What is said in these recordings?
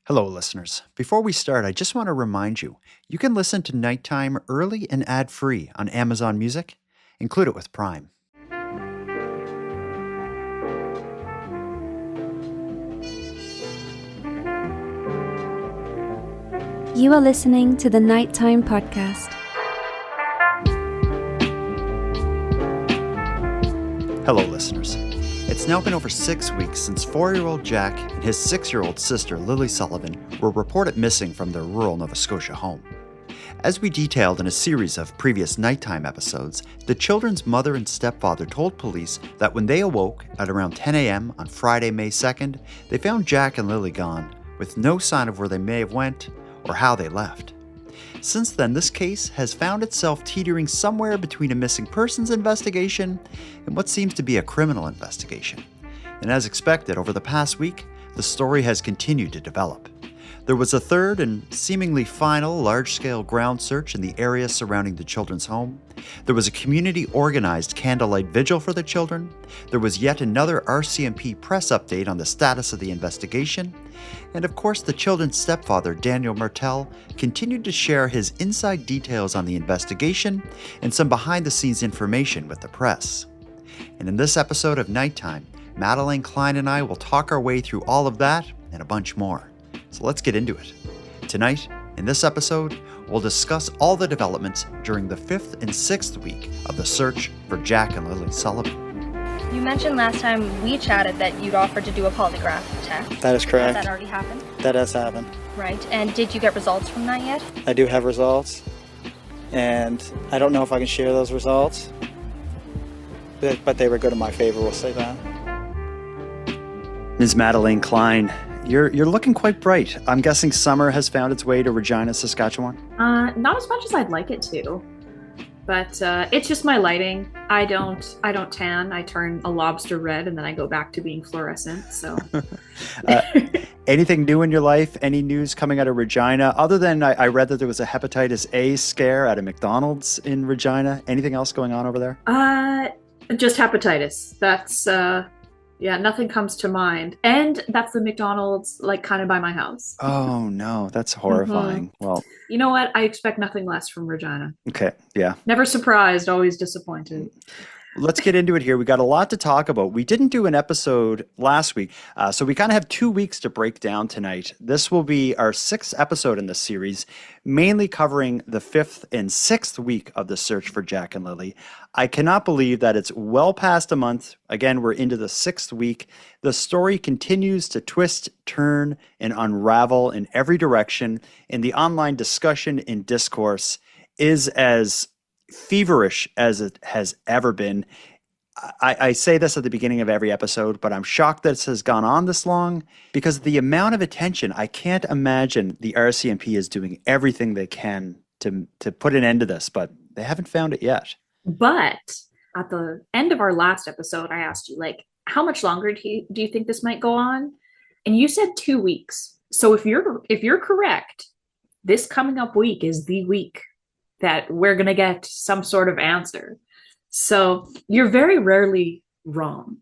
Hello, listeners. Before we start, I just want to remind you, you can listen to Nighttime early and ad-free on Amazon Music. Include it with Prime. You are listening to the Nighttime Podcast. Hello, listeners. It's now been over 6 weeks since 4-year-old Jack and his 6-year-old sister, Lilly Sullivan, were reported missing from their rural Nova Scotia home. As we detailed in a series of previous Nighttime episodes, the children's mother and stepfather told police that when they awoke at around 10 a.m. on Friday, May 2nd, they found Jack and Lilly gone, with no sign of where they may have went or how they left. Since then, this case has found itself teetering somewhere between a missing persons investigation and what seems to be a criminal investigation. And as expected, over the past week, the story has continued to develop. There was a third and seemingly final large-scale ground search in the area surrounding the children's home. There was a community-organized candlelight vigil for the children. There was yet another RCMP press update on the status of the investigation. And of course, the children's stepfather, Daniel Martell, continued to share his inside details on the investigation and some behind-the-scenes information with the press. And in this episode of Nighttime, Madelayne Klein and I will talk our way through all of that and a bunch more. So let's get into it. Tonight, in this episode, we'll discuss all the developments during the 5th and 6th week of the search for Jack and Lilly Sullivan. You mentioned last time we chatted that you'd offered to do a polygraph test. That is correct. Has that already happened? That has happened. Right. And did you get results from that yet? I do have results, and I don't know if I can share those results, but they were good in my favor, we'll say that. Ms. Madelayne Klein, you're looking quite bright. I'm guessing summer has found its way to Regina, Saskatchewan? Not as much as I'd like it to, but it's just my lighting. I don't tan. I turn a lobster red and then I go back to being fluorescent. So, anything new in your life? Any news coming out of Regina? Other than I read that there was a hepatitis A scare at a McDonald's in Regina. Anything else going on over there? Just hepatitis. That's yeah, nothing comes to mind. And that's the McDonald's, like, kind of by my house. Oh, no, that's horrifying. Well, you know what? I expect nothing less from Regina. Okay, yeah. Never surprised, always disappointed. Let's get into it here. We got a lot to talk about. We didn't do an episode last week, so we kind of have 2 weeks to break down tonight. This will be our 6th episode in this series, mainly covering the 5th and 6th week of the search for Jack and Lilly. I cannot believe that it's well past a month. Again, we're into the 6th week. The story continues to twist, turn, and unravel in every direction, and the online discussion and discourse is as feverish as it has ever been. I say this at the beginning of every episode, but I'm shocked that this has gone on this long because the amount of attention, I can't imagine the RCMP is doing everything they can to put an end to this, but they haven't found it yet. But at the end of our last episode, I asked you, like, how much longer do you think this might go on? And you said 2 weeks. So if you're correct, this coming up week is the week that we're going to get some sort of answer. So you're very rarely wrong.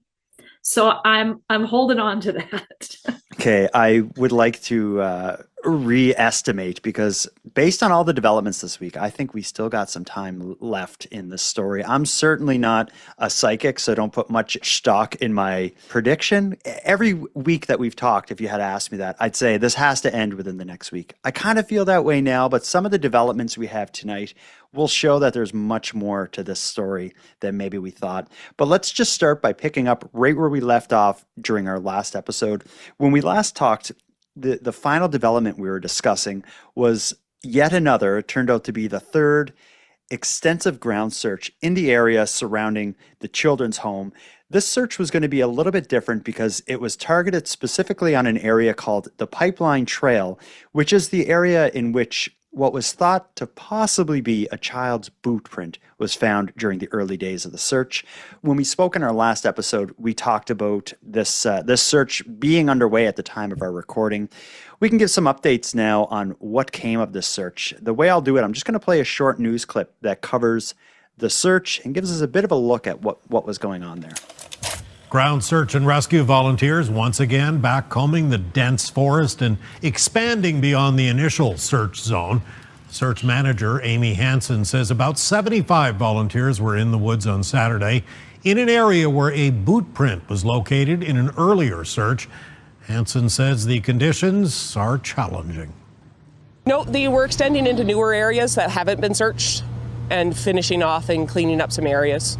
So I'm holding on to that. Okay, I would like to re-estimate because based on all the developments this week, I think we still got some time left in this story. I'm certainly not a psychic, so don't put much stock in my prediction. Every week that we've talked, if you had asked me that, I'd say this has to end within the next week. I kind of feel that way now, but some of the developments we have tonight will show that there's much more to this story than maybe we thought. But let's just start by picking up right where we left off during our last episode. When we last talked, the final development we were discussing was yet another, it turned out to be the third extensive ground search in the area surrounding the children's home. This search was going to be a little bit different because it was targeted specifically on an area called the Pipeline Trail, which is the area in which what was thought to possibly be a child's boot print was found during the early days of the search. When we spoke in our last episode, we talked about this search being underway at the time of our recording. We can give some updates now on what came of this search. The way I'll do it, I'm just going to play a short news clip that covers the search and gives us a bit of a look at what was going on there. Ground search and rescue volunteers once again backcombing the dense forest and expanding beyond the initial search zone. Search manager Amy Hansen says about 75 volunteers were in the woods on Saturday in an area where a boot print was located in an earlier search. Hansen says the conditions are challenging. No, they were extending into newer areas that haven't been searched and finishing off and cleaning up some areas.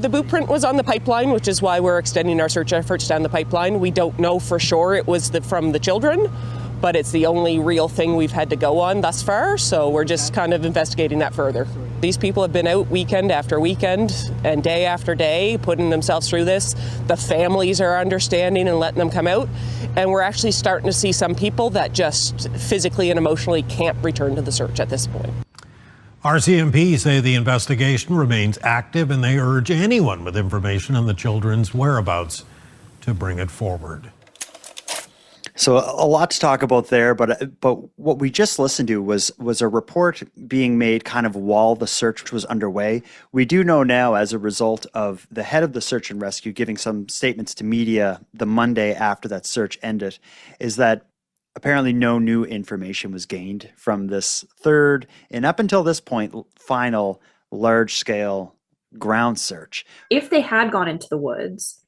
The boot print was on the pipeline, which is why we're extending our search efforts down the pipeline. We don't know for sure it was from the children, but it's the only real thing we've had to go on thus far, so we're just kind of investigating that further. These people have been out weekend after weekend and day after day putting themselves through this. The families are understanding and letting them come out, and we're actually starting to see some people that just physically and emotionally can't return to the search at this point. RCMP say the investigation remains active and they urge anyone with information on the children's whereabouts to bring it forward. So a lot to talk about there, but what we just listened to was a report being made kind of while the search was underway. We do know now, as a result of the head of the search and rescue giving some statements to media the Monday after that search ended, is that apparently no new information was gained from this third and up until this point final large-scale ground search. If they had gone into the woods,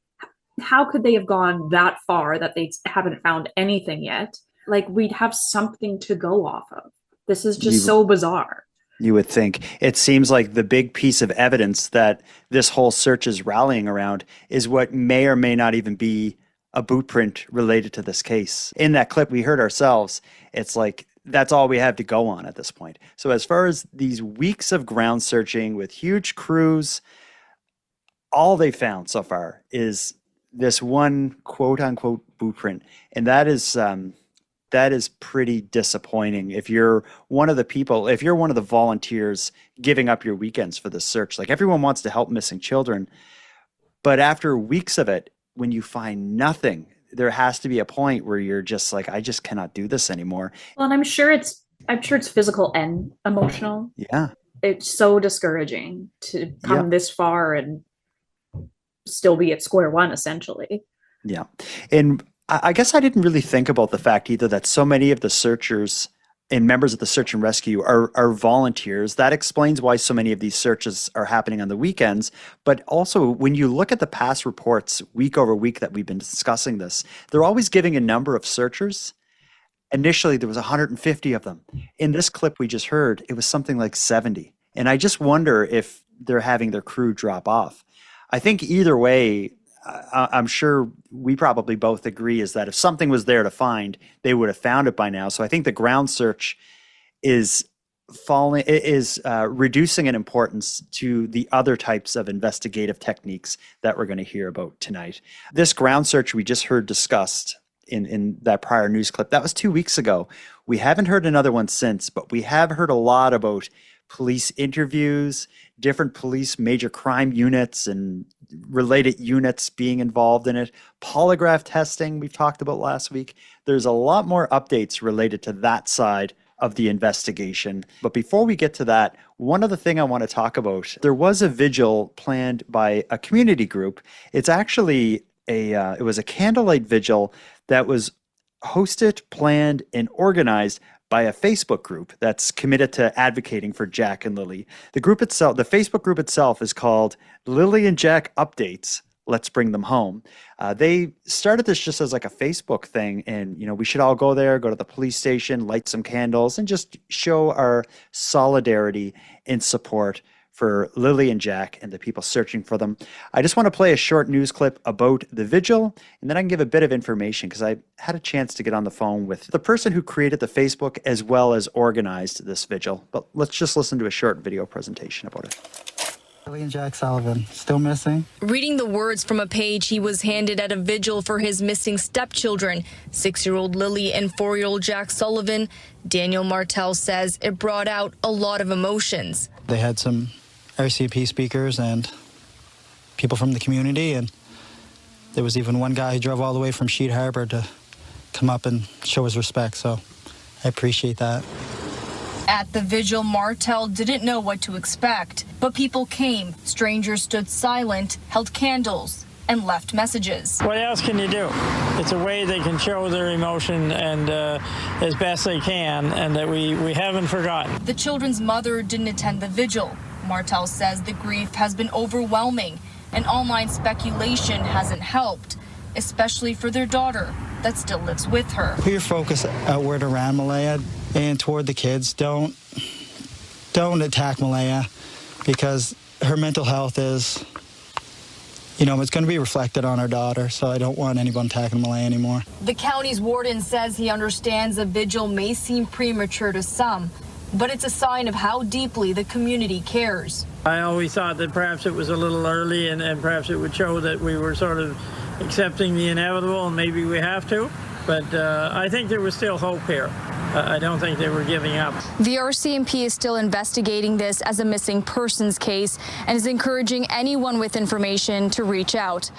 how could they have gone that far that they haven't found anything yet? Like, we'd have something to go off of. This is just so bizarre. You would think. It seems like the big piece of evidence that this whole search is rallying around is what may or may not even be a boot print related to this case. In that clip we heard ourselves, it's like that's all we have to go on at this point. So as far as these weeks of ground searching with huge crews, all they found so far is this one quote unquote boot print. And that is pretty disappointing. If you're one of the people, if you're one of the volunteers giving up your weekends for this search, like everyone wants to help missing children, but after weeks of it, when you find nothing, there has to be a point where you're just like, I just cannot do this anymore. Well, and I'm sure it's physical and emotional. Yeah. It's so discouraging to come this far and still be at square one, essentially. Yeah. And I guess I didn't really think about the fact either that so many of the searchers and members of the search and rescue are volunteers. That explains why so many of these searches are happening on the weekends. But also, when you look at the past reports week over week that we've been discussing this, they're always giving a number of searchers. Initially, there was 150 of them. In this clip we just heard, it was something like 70. And I just wonder if they're having their crew drop off. I think either way, I'm sure we probably both agree is that if something was there to find, they would have found it by now. So I think the ground search is reducing in importance to the other types of investigative techniques that we're going to hear about tonight. This ground search we just heard discussed in that prior news clip, that was 2 weeks ago. We haven't heard another one since, but we have heard a lot about police interviews, different police major crime units and related units being involved in it. Polygraph testing we've talked about last week. There's a lot more updates related to that side of the investigation. But before we get to that, one other thing I want to talk about, there was a vigil planned by a community group. It's actually it was a candlelight vigil that was hosted, planned, and organized by a Facebook group that's committed to advocating for Jack and Lilly. The group itself, the Facebook group itself is called Lilly and Jack Updates. Let's bring them home. They started this just as like a Facebook thing. And, we should all go there, go to the police station, light some candles, and just show our solidarity and support for Lilly and Jack and the people searching for them. I just want to play a short news clip about the vigil, and then I can give a bit of information because I had a chance to get on the phone with the person who created the Facebook as well as organized this vigil. But let's just listen to a short video presentation about it. Lilly and Jack Sullivan, still missing? Reading the words from a page he was handed at a vigil for his missing stepchildren, 6-year-old Lilly and 4-year-old Jack Sullivan, Daniel Martell says it brought out a lot of emotions. They had some RCMP speakers and people from the community, and there was even one guy who drove all the way from Sheet Harbor to come up and show his respect, so I appreciate that. At the vigil, Martell didn't know what to expect, but people came. Strangers stood silent, held candles, and left messages. What else can you do? It's a way they can show their emotion and as best they can, and that we haven't forgotten. The children's mother didn't attend the vigil. Martell says the grief has been overwhelming and online speculation hasn't helped, especially for their daughter that still lives with her. Put your focus outward around Malaya and toward the kids. Don't attack Malaya, because her mental health is, it's going to be reflected on our daughter, so I don't want anyone attacking Malaya anymore. The county's warden says he understands a vigil may seem premature to some, but it's a sign of how deeply the community cares. I always thought that perhaps it was a little early and perhaps it would show that we were sort of accepting the inevitable and maybe we have to. But I think there was still hope here. I don't think they were giving up. The RCMP is still investigating this as a missing persons case and is encouraging anyone with information to reach out.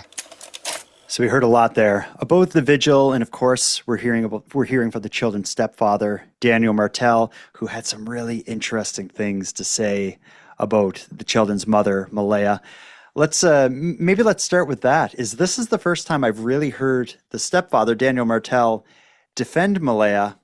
So we heard a lot there about the vigil, and of course, we're hearing from the children's stepfather, Daniel Martell, who had some really interesting things to say about the children's mother, Malaya. Let's start with that. This is the first time I've really heard the stepfather, Daniel Martell, defend Malaya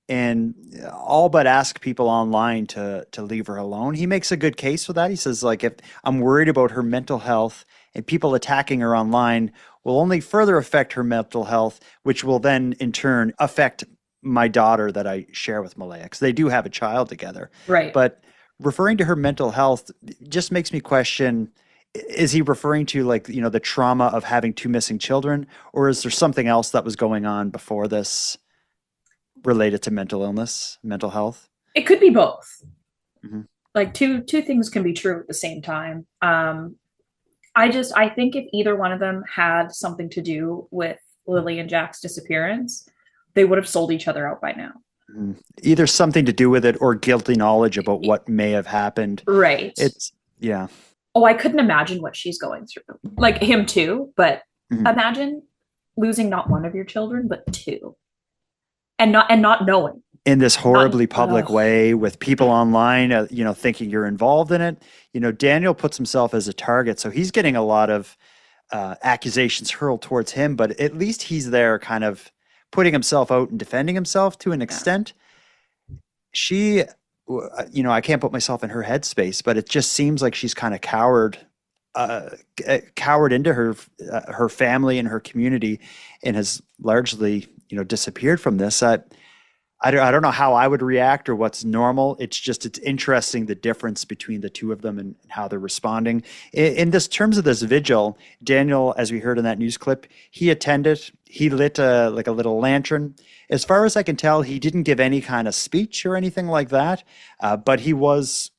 and all but ask people online to leave her alone. He makes a good case for that. He says, if I'm worried about her mental health and people attacking her online will only further affect her mental health, which will then in turn affect my daughter that I share with Malaya, because they do have a child together. Right. But referring to her mental health just makes me question, is he referring to the trauma of having two missing children, or is there something else that was going on before this related to mental illness, mental health? It could be both. Mm-hmm. Two things can be true at the same time. I think if either one of them had something to do with Lilly and Jack's disappearance, they would have sold each other out by now. Mm-hmm. Either something to do with it or guilty knowledge about what may have happened. Right. Yeah. Oh, I couldn't imagine what she's going through. Him too, but imagine losing not one of your children, but two. And not knowing. In this horribly public way with people online, thinking you're involved in it. Daniel puts himself as a target, so he's getting a lot of accusations hurled towards him, but at least he's there kind of putting himself out and defending himself to an extent. She, I can't put myself in her headspace, but it just seems like she's kind of cowered into her family and her community and has largely disappeared from this. I don't know how I would react or what's normal. It's interesting, the difference between the two of them and how they're responding. In terms of this vigil, Daniel, as we heard in that news clip, he attended. He lit a little lantern. As far as I can tell, he didn't give any kind of speech or anything like that, but he was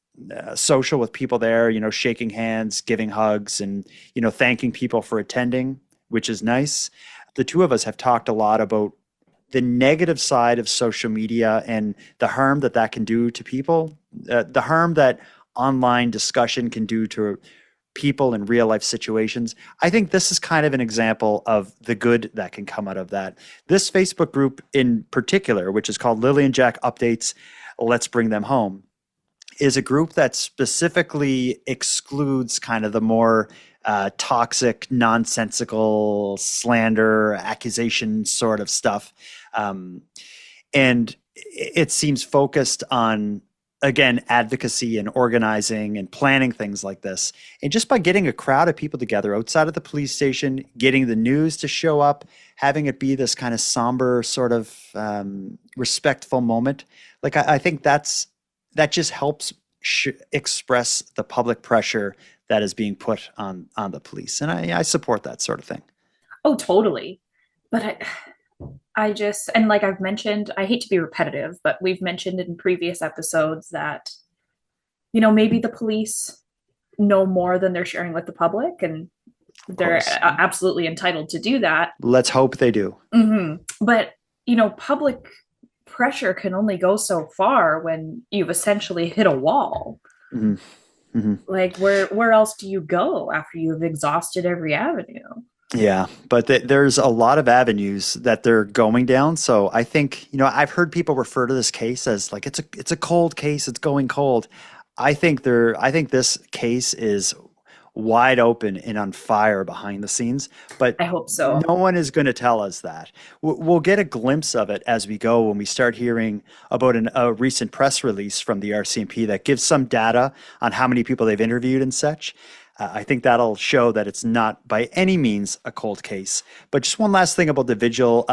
social with people there, shaking hands, giving hugs, and thanking people for attending, which is nice. The two of us have talked a lot about the negative side of social media and the harm that can do to people, the harm that online discussion can do to people in real life situations. I think this is kind of an example of the good that can come out of that. This Facebook group in particular, which is called Lilly and Jack Updates, Let's Bring Them Home, is a group that specifically excludes kind of the more toxic, nonsensical slander, accusation sort of stuff. And it seems focused on, again, advocacy and organizing and planning things like this. And just by getting a crowd of people together outside of the police station, getting the news to show up, having it be this kind of somber sort of respectful moment, I think that just helps express the public pressure that is being put on the police. And I support that sort of thing. Oh, totally. But I just, and I've mentioned, I hate to be repetitive, but we've mentioned in previous episodes that, maybe the police know more than they're sharing with the public, and they're absolutely entitled to do that. Let's hope they do. Mm-hmm. But, public pressure can only go so far when you've essentially hit a wall. Mm-hmm. Mm-hmm. Where else do you go after you've exhausted every avenue? Yeah, but there's a lot of avenues that they're going down. So I think, I've heard people refer to this case as it's a cold case. It's going cold. I think this case is wide open and on fire behind the scenes. But I hope so. No one is going to tell us that. We'll get a glimpse of it as we go when we start hearing about a recent press release from the RCMP that gives some data on how many people they've interviewed and such. I think that'll show that it's not by any means a cold case. But just one last thing about the vigil.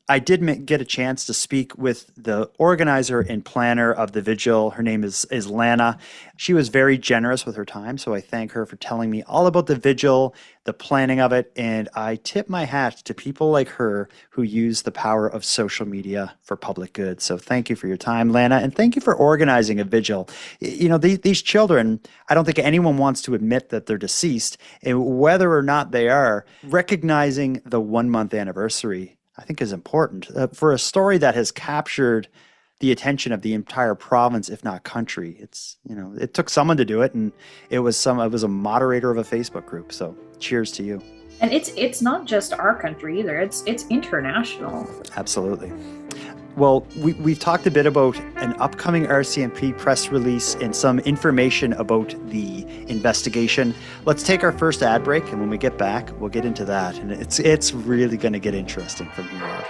I did get a chance to speak with the organizer and planner of the vigil. Her name is Lana. She was very generous with her time, so I thank her for telling me all about the vigil, the planning of it, and I tip my hat to people like her who use the power of social media for public good. So thank you for your time, Lana, and thank you for organizing a vigil. You know, these children, I don't think anyone wants to admit that they're deceased, and whether or not they are, recognizing the 1 month anniversary, I think, is important for a story that has captured the attention of the entire province, if not country. It's, you know, it took someone to do it, and it was a moderator of a Facebook group. So cheers to you. And it's not just our country either. It's international. Absolutely. Well, we've talked a bit about an upcoming RCMP press release and some information about the investigation. Let's take our first ad break, and when we get back, we'll get into that. And it's really going to get interesting from here out.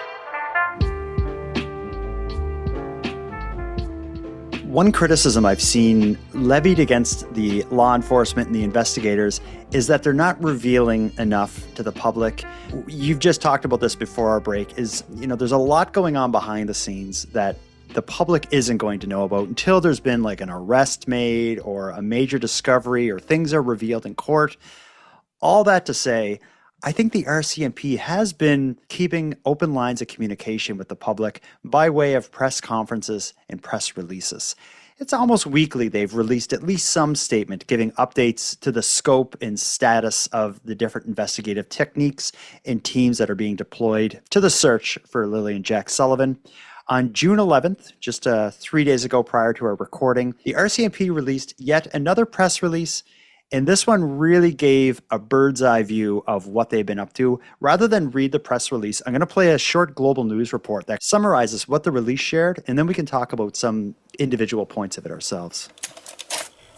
One criticism I've seen levied against the law enforcement and the investigators is that they're not revealing enough to the public. You've just talked about this before our break, is, you know, there's a lot going on behind the scenes that the public isn't going to know about until there's been like an arrest made or a major discovery or things are revealed in court. All that to say, I think the RCMP has been keeping open lines of communication with the public by way of press conferences and press releases. It's almost weekly they've released at least some statement giving updates to the scope and status of the different investigative techniques and teams that are being deployed to the search for Lilly and Jack Sullivan. On June 11th, just 3 days ago prior to our recording, the RCMP released yet another press release. And this one really gave a bird's eye view of what they've been up to. Rather than read the press release, I'm going to play a short global news report that summarizes what the release shared, and then we can talk about some individual points of it ourselves.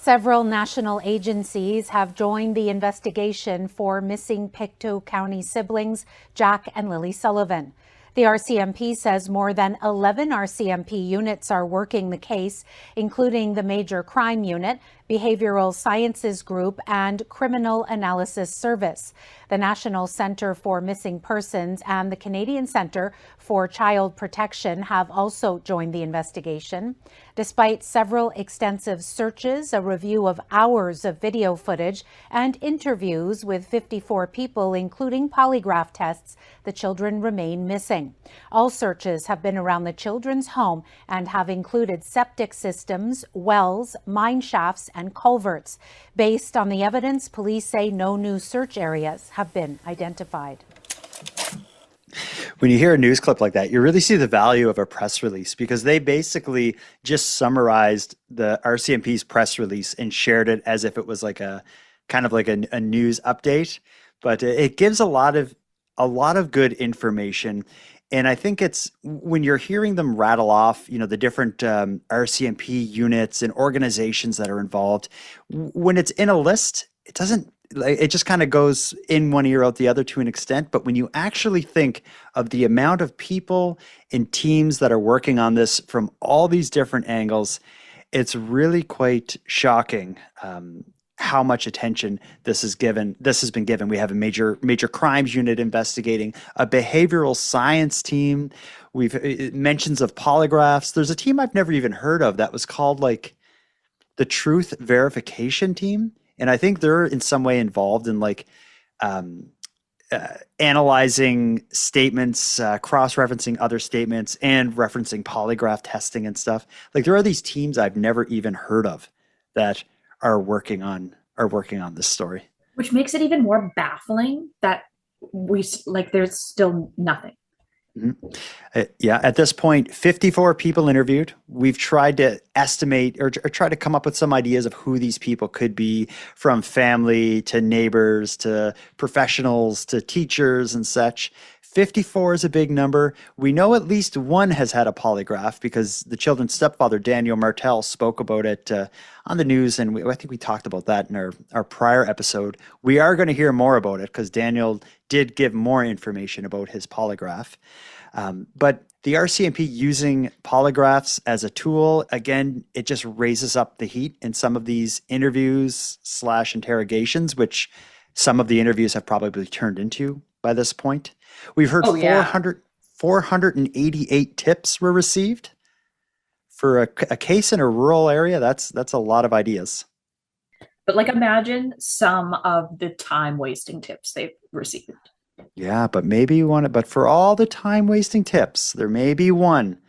Several national agencies have joined the investigation for missing Pictou County siblings Jack and Lilly Sullivan. The RCMP says more than 11 RCMP units are working the case, including the Major Crime Unit, Behavioral Sciences Group, and Criminal Analysis Service. The National Centre for Missing Persons and the Canadian Centre for Child Protection have also joined the investigation. Despite several extensive searches, a review of hours of video footage, and interviews with 54 people, including polygraph tests, the children remain missing. All searches have been around the children's home and have included septic systems, wells, mine shafts, and culverts. Based on the evidence, police say no new search areas have been identified. When you hear a news clip like that, you really see the value of a press release, because they basically just summarized the RCMP's press release and shared it as if it was like a kind of like a news update. But it gives a lot of good information. And I think it's when you're hearing them rattle off, you know, the different RCMP units and organizations that are involved, when it's in a list, it just kind of goes in one ear out the other to an extent. But when you actually think of the amount of people and teams that are working on this from all these different angles, it's really quite shocking how much attention this has been given. We have a major crimes unit investigating, a behavioral science team. We've mentions of polygraphs. There's a team I've never even heard of that was called like the Truth Verification Team. And I think they're in some way involved in like analyzing statements, cross-referencing other statements, and referencing polygraph testing and stuff. Like there are these teams I've never even heard of that are working on this story. Which makes it even more baffling that there's still nothing. Mm-hmm. Yeah, at this point, 54 people interviewed. We've tried to estimate or try to come up with some ideas of who these people could be, from family to neighbors to professionals to teachers and such. 54 is a big number. We know at least one has had a polygraph because the children's stepfather, Daniel Martell, spoke about it on the news, and I think we talked about that in our prior episode. We are going to hear more about it because Daniel did give more information about his polygraph. But the RCMP using polygraphs as a tool, again, it just raises up the heat in some of these interviews / interrogations, which some of the interviews have probably turned into by this point. We've heard 488 tips were received for a case in a rural area. That's a lot of ideas. But like, imagine some of the time wasting tips they've received. Yeah, but maybe but for all the time wasting tips, there may be one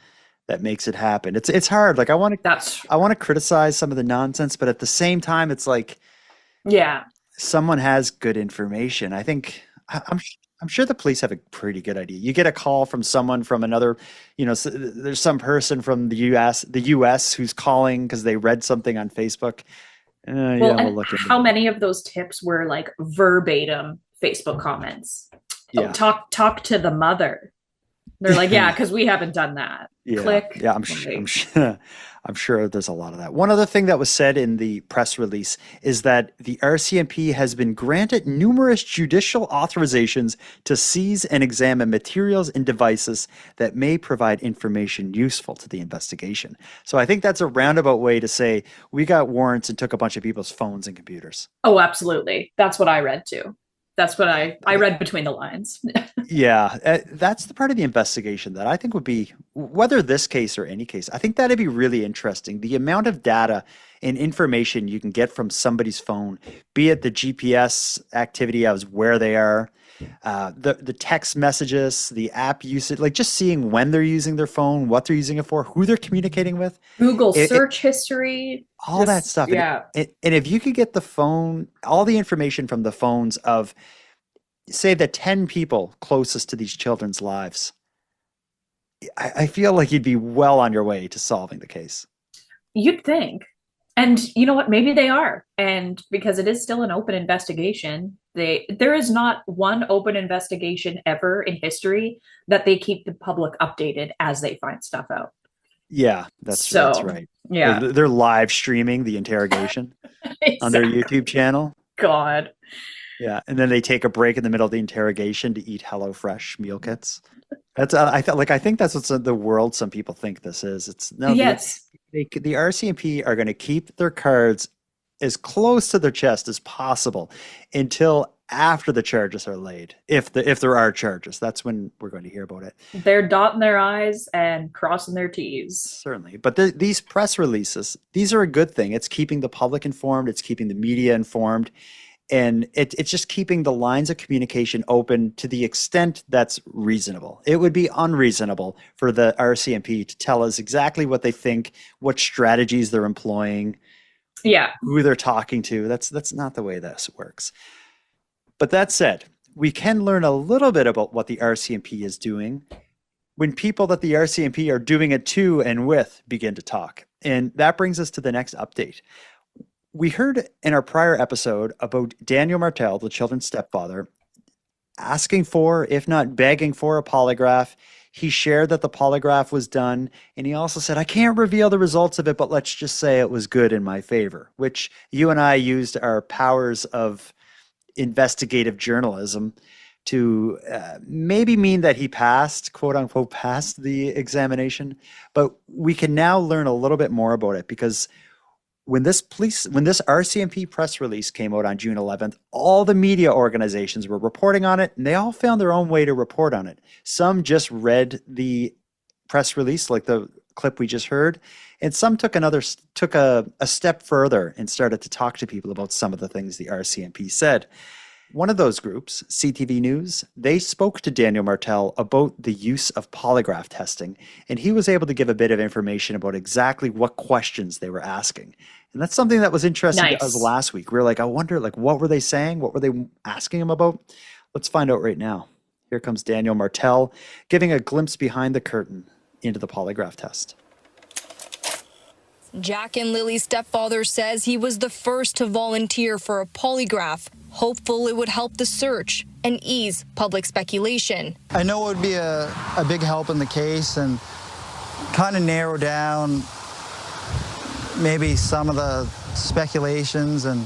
that makes it happen. It's hard. Like, I want to criticize some of the nonsense, but at the same time, it's like, yeah, someone has good information. I think I'm sure the police have a pretty good idea. You get a call from someone from another, there's some person from the U.S. who's calling because they read something on Facebook. We'll look into how many of those tips were like verbatim Facebook comments? Yeah. Oh, talk to the mother. They're like, yeah, because we haven't done that. Yeah. Click. Yeah, I'm sure there's a lot of that. One other thing that was said in the press release is that the RCMP has been granted numerous judicial authorizations to seize and examine materials and devices that may provide information useful to the investigation. So I think that's a roundabout way to say we got warrants and took a bunch of people's phones and computers. Oh, absolutely. That's what I read too. That's what I read between the lines. Yeah, that's the part of the investigation that I think would be, whether this case or any case, I think that'd be really interesting. The amount of data and information you can get from somebody's phone, be it the GPS activity as where they are, the text messages, the app usage, like just seeing when they're using their phone, what they're using it for, who they're communicating with. Google search history. All that stuff. Yeah. And if you could get the phone, all the information from the phones of, say, the 10 people closest to these children's lives, I feel like you'd be well on your way to solving the case. You'd think. And you know what? Maybe they are. And because it is still an open investigation, there is not one open investigation ever in history that they keep the public updated as they find stuff out. Yeah, that's right. Yeah. They're live streaming the interrogation on their YouTube channel. God. Yeah, and then they take a break in the middle of the interrogation to eat HelloFresh meal kits. That's I think that's what the world some people think this is. It's no. Yes. The RCMP are going to keep their cards as close to their chest as possible until after the charges are laid. If there are charges, that's when we're going to hear about it. They're dotting their I's and crossing their T's. Certainly. But these press releases, these are a good thing. It's keeping the public informed. It's keeping the media informed. And it's just keeping the lines of communication open to the extent that's reasonable. It would be unreasonable for the RCMP to tell us exactly what they think, what strategies they're employing, who they're talking to. That's not the way this works. But that said, we can learn a little bit about what the RCMP is doing when people that the RCMP are doing it to and with begin to talk. And that brings us to the next update. We heard in our prior episode about Daniel Martell, the children's stepfather, asking for, if not begging for, a polygraph. He shared that the polygraph was done, and he also said, I can't reveal the results of it, but let's just say it was good in my favor, which you and I used our powers of investigative journalism to maybe mean that he passed, quote unquote, passed the examination. But we can now learn a little bit more about it because when this RCMP press release came out on June 11th, all the media organizations were reporting on it, and they all found their own way to report on it. Some just read the press release, like the clip we just heard, and some took a step further and started to talk to people about some of the things the RCMP said. One of those groups, CTV News, they spoke to Daniel Martell about the use of polygraph testing, and he was able to give a bit of information about exactly what questions they were asking. And that's something that was interesting to us last week. We were like, I wonder, what were they saying? What were they asking him about? Let's find out right now. Here comes Daniel Martell giving a glimpse behind the curtain into the polygraph test. Jack and Lilly's stepfather says he was the first to volunteer for a polygraph, hopeful it would help the search and ease public speculation. I know it would be a big help in the case and kind of narrow down maybe some of the speculations and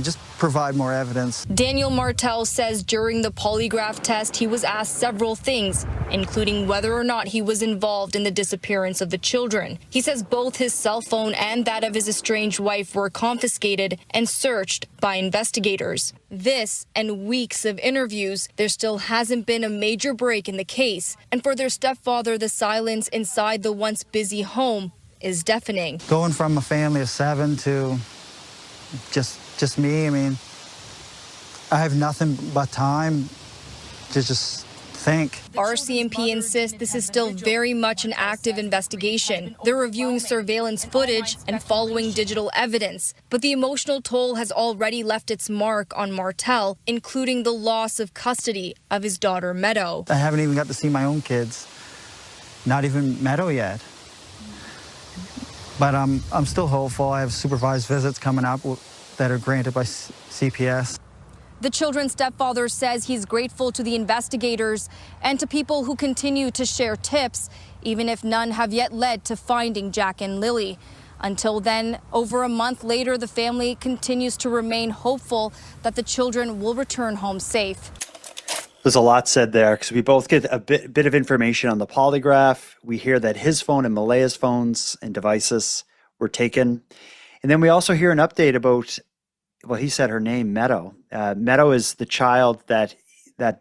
just provide more evidence. Daniel Martell says during the polygraph test, he was asked several things, including whether or not he was involved in the disappearance of the children. He says both his cell phone and that of his estranged wife were confiscated and searched by investigators. This and weeks of interviews, there still hasn't been a major break in the case. And for their stepfather, the silence inside the once busy home is deafening. Going from a family of 7 to just me, I mean, I have nothing but time to just think. RCMP insists this is still very much an active investigation. They're reviewing surveillance footage and following digital evidence. But the emotional toll has already left its mark on Martell, including the loss of custody of his daughter, Meadow. I haven't even got to see my own kids, not even Meadow yet. But I'm still hopeful. I have supervised visits coming up that are granted by CPS. The children's stepfather says he's grateful to the investigators and to people who continue to share tips, even if none have yet led to finding Jack and Lilly. Until then, over a month later, the family continues to remain hopeful that the children will return home safe. There's a lot said there because we both get a bit of information on the polygraph. We hear that his phone and Malaya's phones and devices were taken. And then we also hear an update about, well, he said her name, Meadow. Meadow is the child that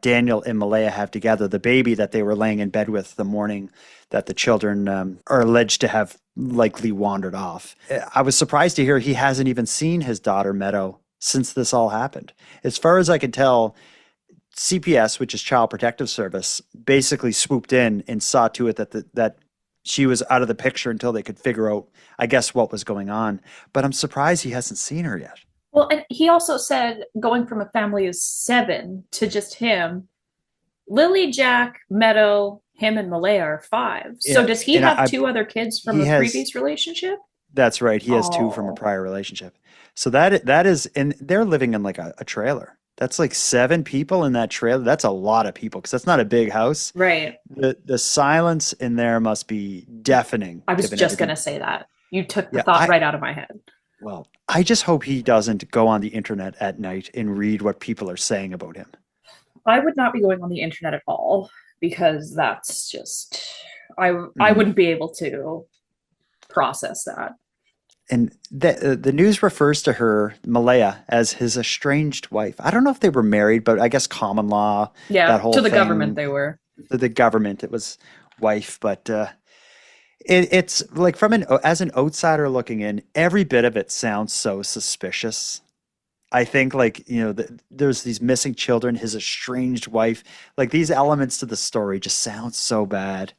Daniel and Malaya have together, the baby that they were laying in bed with the morning that the children are alleged to have likely wandered off. I was surprised to hear he hasn't even seen his daughter, Meadow, since this all happened. As far as I can tell, CPS, which is Child Protective Service, basically swooped in and saw to it that she was out of the picture until they could figure out, I guess, what was going on. But I'm surprised he hasn't seen her yet. Well, and he also said going from a family of 7 to just him, Lilly, Jack, Meadow, him, and Malaya are 5. So Yeah, does he and have 2 other kids from a previous relationship? That's right. He has 2 from a prior relationship. So that is, and they're living in like a trailer. That's like 7 people in that trailer. That's a lot of people because that's not a big house. Right. The silence in there must be deafening. I was just going to say that. You took the thought right out of my head. Well, I just hope he doesn't go on the internet at night and read what people are saying about him. I would not be going on the internet at all because that's just, I wouldn't be able to process that. And the news refers to her, Malaya, as his estranged wife. I don't know if they were married, but I guess common law. Yeah, that whole to the thing, government they were. To the government, it was wife. But it's like as an outsider looking in, every bit of it sounds so suspicious. I think there's these missing children, his estranged wife. Like these elements to the story just sound so bad.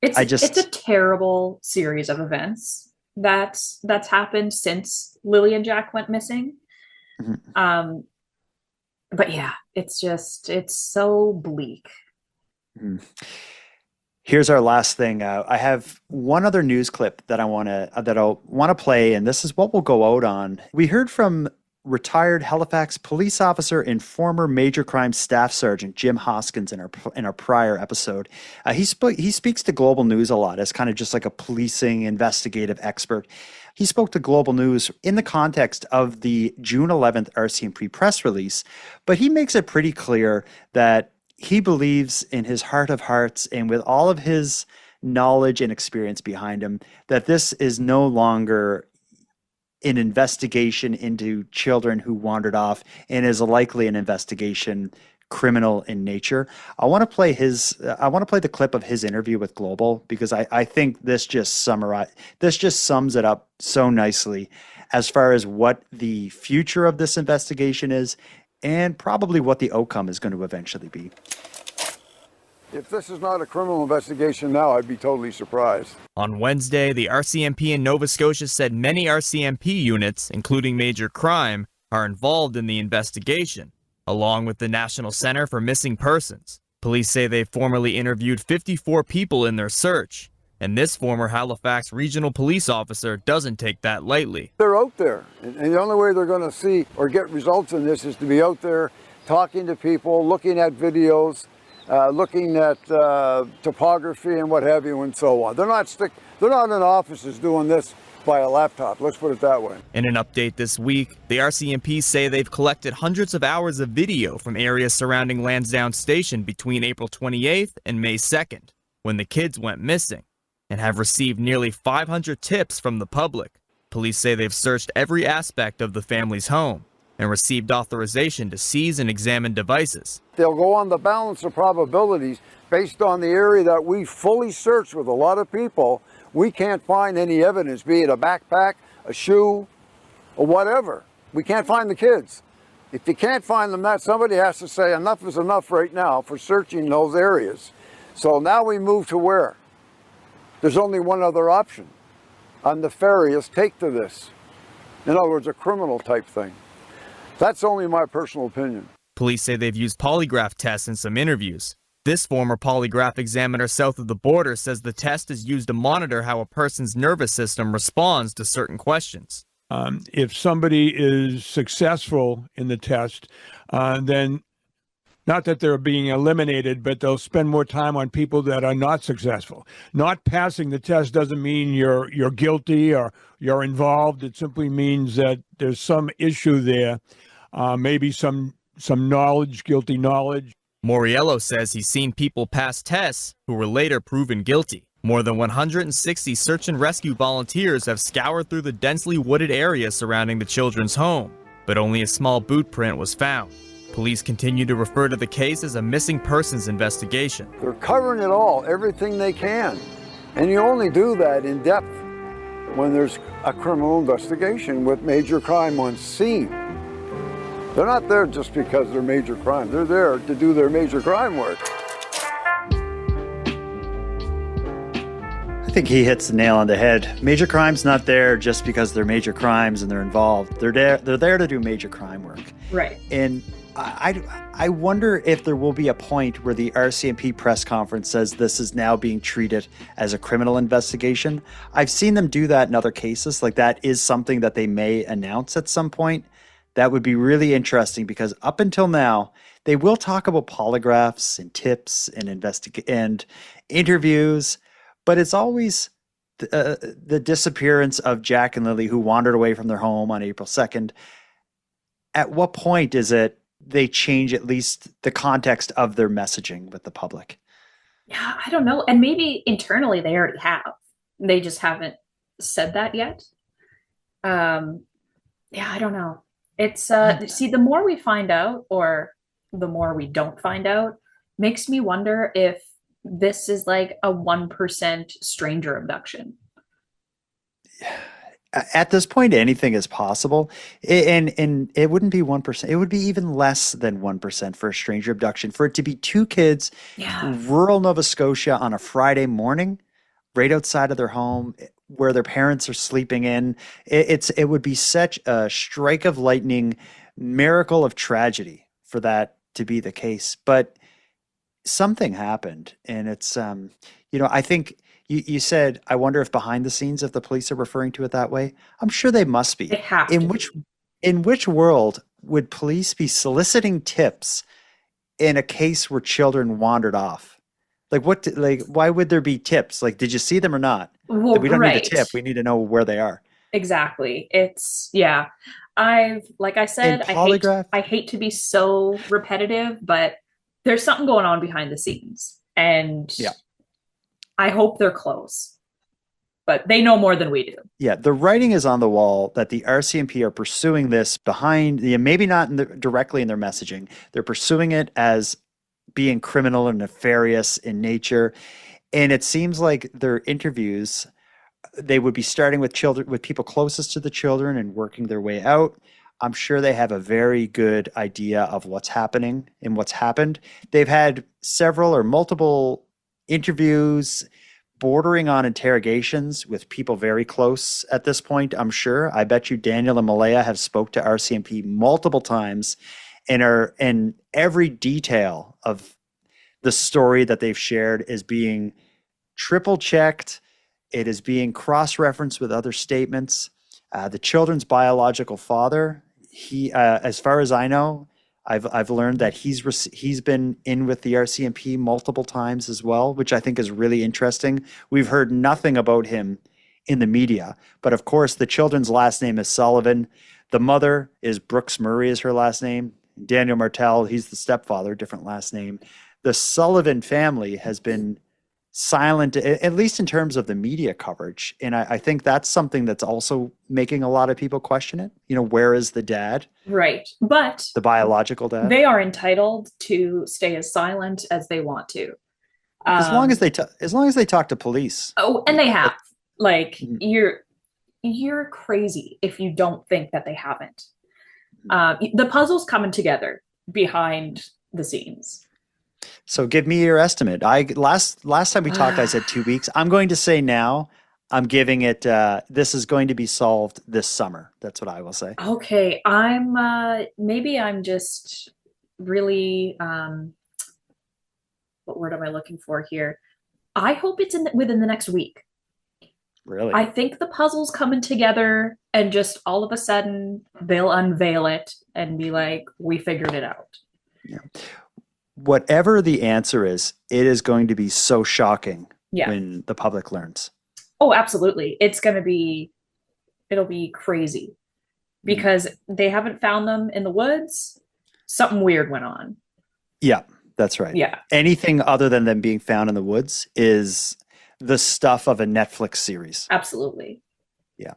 It's a terrible series of events that's happened since Lilly and Jack went missing. Mm-hmm. But yeah, it's so bleak. Mm. Here's our last thing. I have one other news clip that I'll want to play, and this is what we'll go out on. We heard from retired Halifax police officer and former major crime staff sergeant Jim Hoskins in our prior episode. He speaks to Global News a lot as kind of just like a policing investigative expert. He spoke to Global News in the context of the June 11th RCMP press release, but he makes it pretty clear that he believes in his heart of hearts and with all of his knowledge and experience behind him that this is no longer an investigation into children who wandered off and is likely an investigation criminal in nature. I want to play the clip of his interview with Global because I think this just sums it up so nicely as far as what the future of this investigation is and probably what the outcome is going to eventually be. If this is not a criminal investigation now, I'd be totally surprised. On Wednesday, the RCMP in Nova Scotia said many RCMP units, including major crime, are involved in the investigation, along with the National Center for Missing Persons. Police say they formally interviewed 54 people in their search, And this former Halifax regional police officer doesn't take that lightly. They're out there, and the only way they're going to see or get results in this is to be out there talking to people, looking at videos, looking at topography and what have you and so on. They're not in offices doing this by a laptop, let's put it that way. In an update this week, the RCMP say they've collected hundreds of hours of video from areas surrounding Lansdowne Station between April 28th and May 2nd, when the kids went missing, and have received nearly 500 tips from the public. Police say they've searched every aspect of the family's home and received authorization to seize and examine devices. They'll go on the balance of probabilities based on the area that we fully searched with a lot of people. We can't find any evidence, be it a backpack, a shoe, or whatever. We can't find the kids. If you can't find them, somebody has to say enough is enough right now for searching those areas. So now we move to where? There's only one other option. A nefarious take to this. In other words, a criminal type thing. That's only my personal opinion. Police say they've used polygraph tests in some interviews. This former polygraph examiner south of the border says the test is used to monitor how a person's nervous system responds to certain questions. If somebody is successful in the test, then not that they're being eliminated, but they'll spend more time on people that are not successful. Not passing the test doesn't mean you're guilty or you're involved. It simply means that there's some issue there, maybe some knowledge, guilty knowledge. Moriello says he's seen people pass tests who were later proven guilty. More than 160 search and rescue volunteers have scoured through the densely wooded area surrounding the children's home, but only a small boot print was found. Police continue to refer to the case as a missing persons investigation. They're covering it all, everything they can. And you only do that in depth when there's a criminal investigation with major crime on scene. They're not there just because they're major crime. They're there to do their major crime work. I think he hits the nail on the head. Major crime's not there just because they're major crimes and they're involved. They're there to do major crime work. Right. And I wonder if there will be a point where the RCMP press conference says this is now being treated as a criminal investigation. I've seen them do that in other cases. Like, that is something that they may announce at some point. That would be really interesting, because up until now, they will talk about polygraphs and tips and and interviews, but it's always the disappearance of Jack and Lilly, who wandered away from their home on April 2nd. At what point is it they change at least the context of their messaging with the public? Yeah, I don't know. And maybe internally they already have. They just haven't said that yet. Yeah, I don't know. It's see, the more we find out, or the more we don't find out, makes me wonder if this is like a 1% stranger abduction. At this point, anything is possible, and it wouldn't be 1%. It would be even less than 1% for a stranger abduction. For it to be two kids, rural Nova Scotia, on a Friday morning, right outside of their home, where their parents are sleeping in, it would be such a strike of lightning, miracle of tragedy for that to be the case. But something happened, and it's I think. You said, I wonder if behind the scenes, if the police are referring to it that way. I'm sure they must be. They have to. In which world would police be soliciting tips in a case where children wandered off? Why would there be tips? Like, did you see them or not? Well, we don't need a tip. We need to know where they are. Exactly. It's, yeah. Like I said, I hate to be so repetitive, but there's something going on behind the scenes. And I hope they're close, but they know more than we do. Yeah, the writing is on the wall that the RCMP are pursuing this behind, maybe not directly in their messaging. They're pursuing it as being criminal and nefarious in nature. And it seems like their interviews, they would be starting with children, with people closest to the children, and working their way out. I'm sure they have a very good idea of what's happening and what's happened. They've had several or multiple interviews bordering on interrogations with people very close at this point, I'm sure. I bet you Daniel and Madelayne have spoke to RCMP multiple times and are in every detail of the story that they've shared is being triple checked, It is being cross-referenced with other statements. The children's biological father, he, as far as I know, I've learned that he's been in with the RCMP multiple times as well, which I think is really interesting. We've heard nothing about him in the media, but of course the children's last name is Sullivan. The mother is Brooks Murray is her last name. Daniel Martell, he's the stepfather, different last name. The Sullivan family has been silent, at least in terms of the media coverage. And I think that's something that's also making a lot of people question it. You know, where is the dad? Right. But the biological dad? They are entitled to stay as silent as they want to. As long as they talk to police. Oh, and they have. Like, you're crazy if you don't think that they haven't. The puzzle's coming together behind the scenes. So give me your estimate. Last time we talked, I said 2 weeks. I'm going to say now, I'm giving it, this is going to be solved this summer. That's what I will say. Okay. Maybe I'm just really, what word am I looking for here? I hope it's within the next week. Really? I think the puzzle's coming together and just all of a sudden they'll unveil it and be like, we figured it out. Yeah. Whatever the answer is, it is going to be so shocking when the public learns. Oh, absolutely. It'll be crazy because they haven't found them in the woods. Something weird went on. Yeah, that's right. Yeah. Anything other than them being found in the woods is the stuff of a Netflix series. Absolutely. Yeah.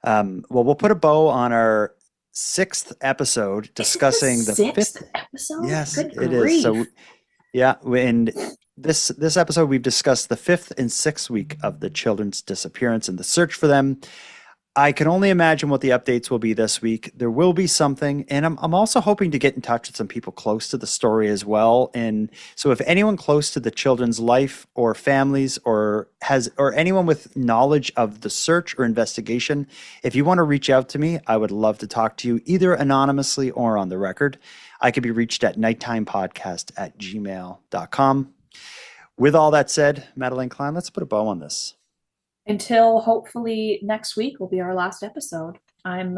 Well, we'll put a bow on our 6th episode discussing the 5th episode. Yes, Good it grief. is. So, yeah, and this episode we've discussed the 5th and 6th week of the children's disappearance and the search for them. I can only imagine what the updates will be this week. There will be something, and I'm also hoping to get in touch with some people close to the story as well. And so if anyone close to the children's life or families or anyone with knowledge of the search or investigation, if you want to reach out to me, I would love to talk to you either anonymously or on the record. I can be reached at nighttimepodcast@gmail.com. With all that said, Madelayne Klein, let's put a bow on this. Until hopefully next week will be our last episode. I'm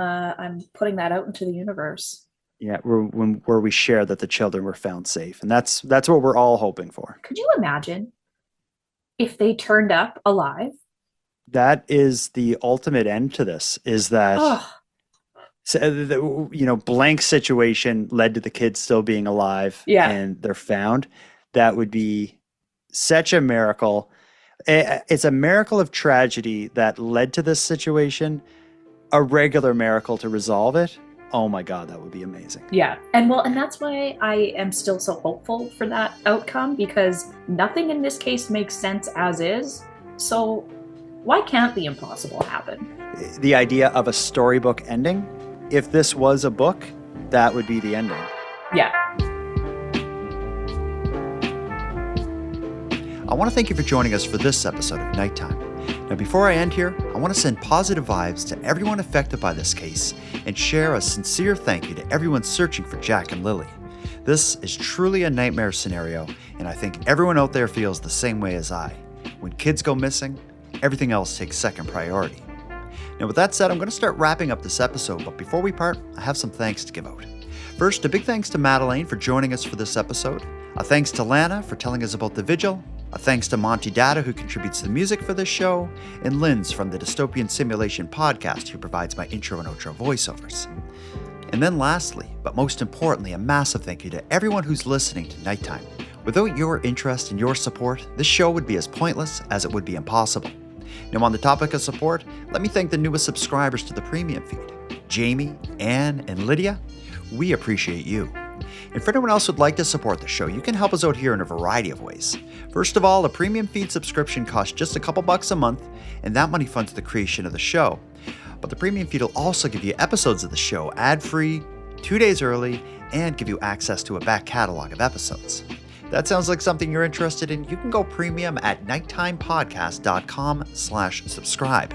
putting that out into the universe. Yeah, where we share that the children were found safe, and that's what we're all hoping for. Could you imagine if they turned up alive? That is the ultimate end to this. Is that blank situation led to the kids still being alive, and they're found. That would be such a miracle. It's a miracle of tragedy that led to this situation, a regular miracle to resolve it. Oh my God, that would be amazing. Yeah. And that's why I am still so hopeful for that outcome, because nothing in this case makes sense as is. So why can't the impossible happen? The idea of a storybook ending, if this was a book, that would be the ending. Yeah. I want to thank you for joining us for this episode of Nighttime. Now, before I end here, I want to send positive vibes to everyone affected by this case and share a sincere thank you to everyone searching for Jack and Lilly. This is truly a nightmare scenario, and I think everyone out there feels the same way as I. When kids go missing, everything else takes second priority. Now, with that said, I'm going to start wrapping up this episode, but before we part, I have some thanks to give out. First, a big thanks to Madelayne for joining us for this episode. A thanks to Lana for telling us about the vigil. A thanks to Monty Datta, who contributes the music for this show, and Linz from the Dystopian Simulation podcast, who provides my intro and outro voiceovers. And then lastly, but most importantly, a massive thank you to everyone who's listening to Nighttime. Without your interest and your support, this show would be as pointless as it would be impossible. Now, on the topic of support, let me thank the newest subscribers to the premium feed, Jamie, Anne, and Lydia. We appreciate you. And for anyone else who'd like to support the show, you can help us out here in a variety of ways. First of all, a premium feed subscription costs just a couple bucks a month, and that money funds the creation of the show. But the premium feed will also give you episodes of the show ad-free, 2 days early, and give you access to a back catalog of episodes. If that sounds like something you're interested in, you can go premium at nighttimepodcast.com/subscribe.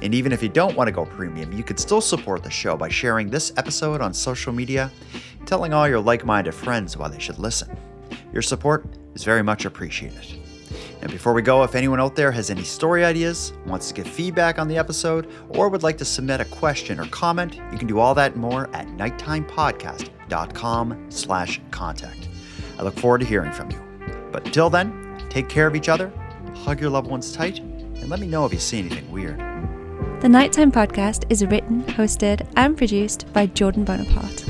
And even if you don't want to go premium, you can still support the show by sharing this episode on social media, telling all your like-minded friends why they should listen. Your support is very much appreciated. Now, before we go, if anyone out there has any story ideas, wants to give feedback on the episode, or would like to submit a question or comment, you can do all that and more at nighttimepodcast.com/contact. I look forward to hearing from you. But until then, take care of each other, hug your loved ones tight, and let me know if you see anything weird. The Nighttime Podcast is written, hosted, and produced by Jordan Bonaparte.